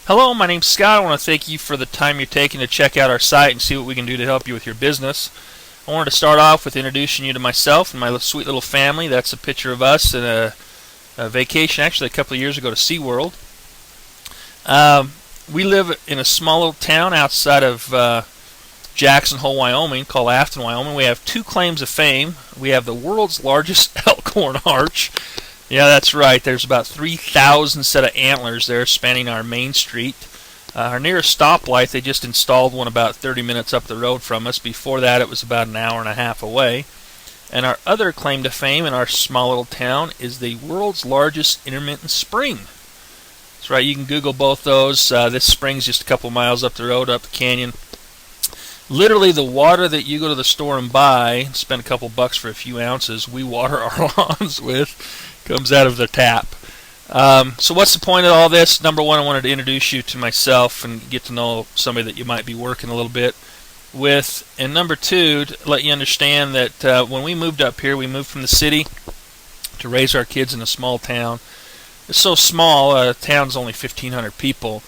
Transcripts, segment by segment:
Hello, my name's Scott. I want to thank you for the time you're taking to check out our site and see what we can do to help you with your business. I wanted to start off with introducing you to myself and my sweet little family. That's a picture of us in a vacation, actually a couple of years ago to SeaWorld. We live in a small little town outside of Jackson Hole, Wyoming, called Afton, Wyoming. We have two claims of fame. We have the world's largest elkhorn arch. Yeah, that's right. There's about 3,000 set of antlers there spanning our main street. Our nearest stoplight, they just installed one about 30 minutes up the road from us. Before that, it was about an hour and a half away. And our other claim to fame in our small little town is the world's largest intermittent spring. That's right. You can Google both those. This spring's just a couple miles up the road, up the canyon. Literally, the water that you go to the store and buy, spend a couple bucks for a few ounces, we water our lawns with. Comes out of the tap. So what's the point of all this? Number one, I wanted to introduce you to myself and get to know somebody that you might be working a little bit with. And number two, to let you understand that when we moved up here, we moved from the city to raise our kids in a small town. It's so small, the town's only 1,500 people.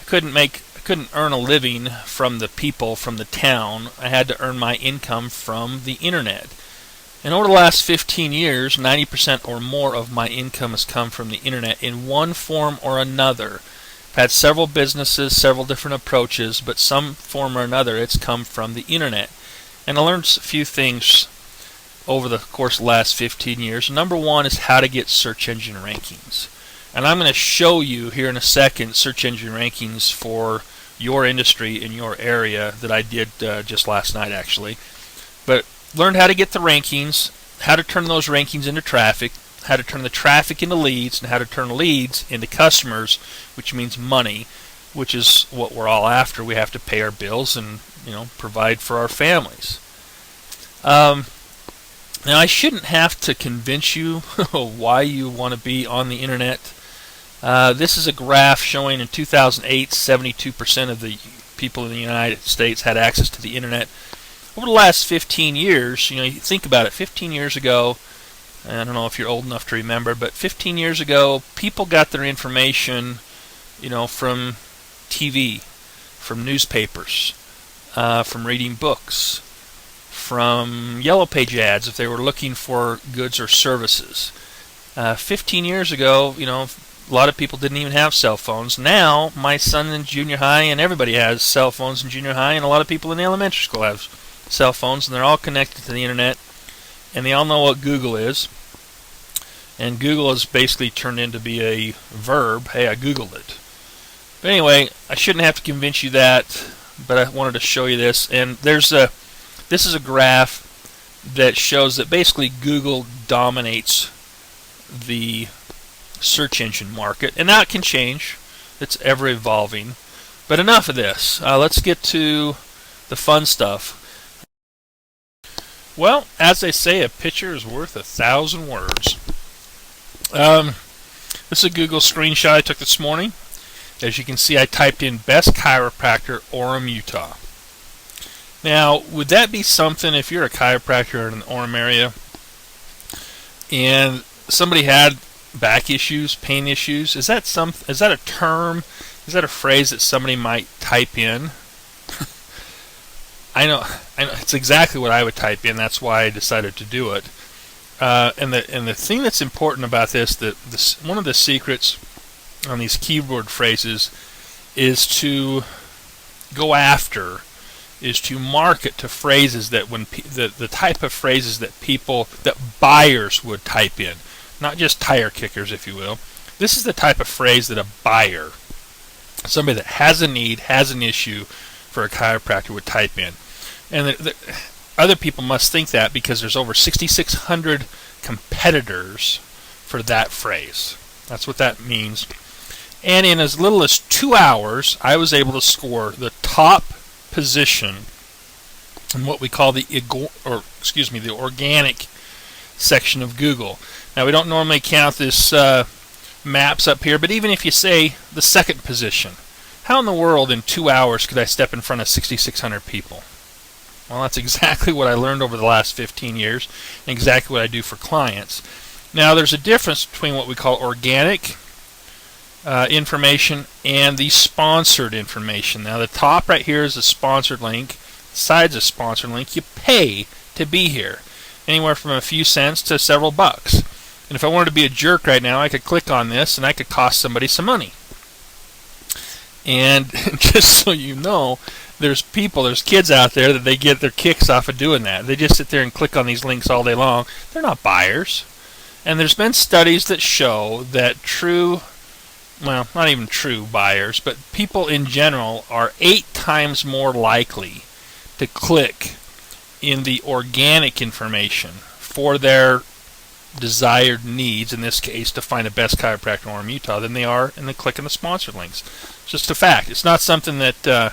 I couldn't earn a living from the people from the town. I had to earn my income from the internet. And over the last 15 years, 90% or more of my income has come from the internet in one form or another. I've had several businesses, several different approaches, but some form or another it's come from the internet. And I learned a few things over the course of the last 15 years. Number one is how to get search engine rankings. And I'm going to show you here in a second search engine rankings for your industry in your area that I did just last night actually. But learned how to get the rankings, how to turn those rankings into traffic, how to turn the traffic into leads, and how to turn leads into customers, which means money, which is what we're all after. We have to pay our bills and provide for our families. Now, I shouldn't have to convince you why you want to be on the internet. This is a graph showing in 2008, 72% of the people in the United States had access to the internet. Over the last 15 years, you think about it, 15 years ago, I don't know if you're old enough to remember, but 15 years ago, people got their information, from TV, from newspapers, from reading books, from Yellow Page ads if they were looking for goods or services. 15 years ago, a lot of people didn't even have cell phones. Now, my son in junior high, and everybody has cell phones in junior high, and a lot of people in the elementary school have cell phones, and they're all connected to the internet, and they all know what Google is. And Google has basically turned into be a verb. Hey, I Googled it. But anyway, I shouldn't have to convince you that, but I wanted to show you this. And this is a graph that shows that basically Google dominates the search engine market, and that can change. It's ever evolving. But enough of this. Let's get to the fun stuff. Well, as they say, a picture is worth 1,000 words. This is a Google screenshot I took this morning. As you can see, I typed in best chiropractor, Orem, Utah. Now, would that be something if you're a chiropractor in the Orem area and somebody had back issues, pain issues? Is that a term? Is that a phrase that somebody might type in? I know, it's exactly what I would type in. That's why I decided to do it. And the thing that's important about this, one of the secrets on these keyword phrases is to market to phrases that the type of phrases that buyers would type in, not just tire kickers, if you will. This is the type of phrase that a buyer, somebody that has a need, has an issue for a chiropractor would type in. And other people must think that because there's over 6,600 competitors for that phrase. That's what that means. And in as little as 2 hours, I was able to score the top position in what we call the organic section of Google. Now, we don't normally count this maps up here, but even if you say the second position, how in the world in 2 hours could I step in front of 6,600 people? Well, that's exactly what I learned over the last 15 years, and exactly what I do for clients. Now, there's a difference between what we call organic information and the sponsored information. Now the top right here is a sponsored link. Side's a sponsored link. You pay to be here, anywhere from a few cents to several bucks. And if I wanted to be a jerk right now, I could click on this and I could cost somebody some money. And just so you know, there's kids out there that they get their kicks off of doing that. They just sit there and click on these links all day long. They're not buyers. And there's been studies that show that well, not even true buyers, but people in general are 8 times more likely to click in the organic information for their desired needs, in this case to find the best chiropractor in Orem, Utah, than they are in the clicking the sponsored links. It's just a fact. It's not something that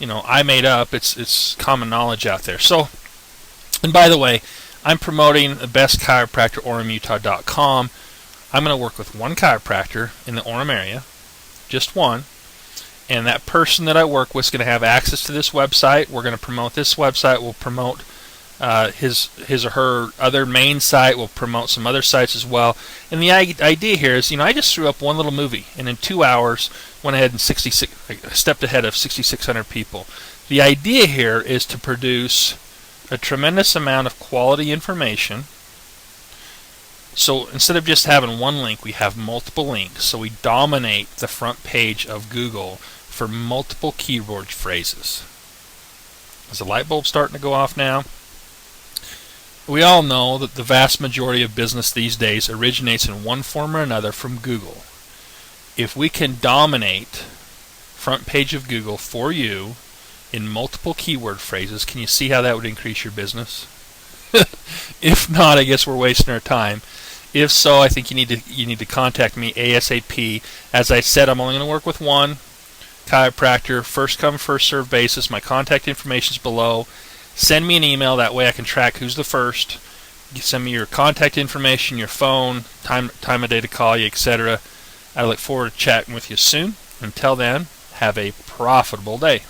I made up. It's common knowledge out there. So, and by the way, I'm promoting the best chiropractor, OremUtah.com. I'm going to work with one chiropractor in the Orem area, just one, and that person that I work with is going to have access to this website. We're going to promote this website. We'll promote his or her other main site. We'll promote some other sites as well. And the idea here is, I just threw up one little movie, and in 2 hours went ahead and stepped ahead of 6,600 people. The idea here is to produce a tremendous amount of quality information. So instead of just having one link, we have multiple links. So we dominate the front page of Google for multiple keyword phrases. Is the light bulb starting to go off now? We all know that the vast majority of business these days originates in one form or another from Google. If we can dominate front page of Google for you in multiple keyword phrases, can you see how that would increase your business? If not, I guess we're wasting our time. If so, I think you need to contact me ASAP. As I said, I'm only going to work with one chiropractor, first come, first served basis. My contact information is below. Send me an email, that way I can track who's the first. You send me your contact information, your phone, time of day to call you, etc. I look forward to chatting with you soon. Until then, have a profitable day.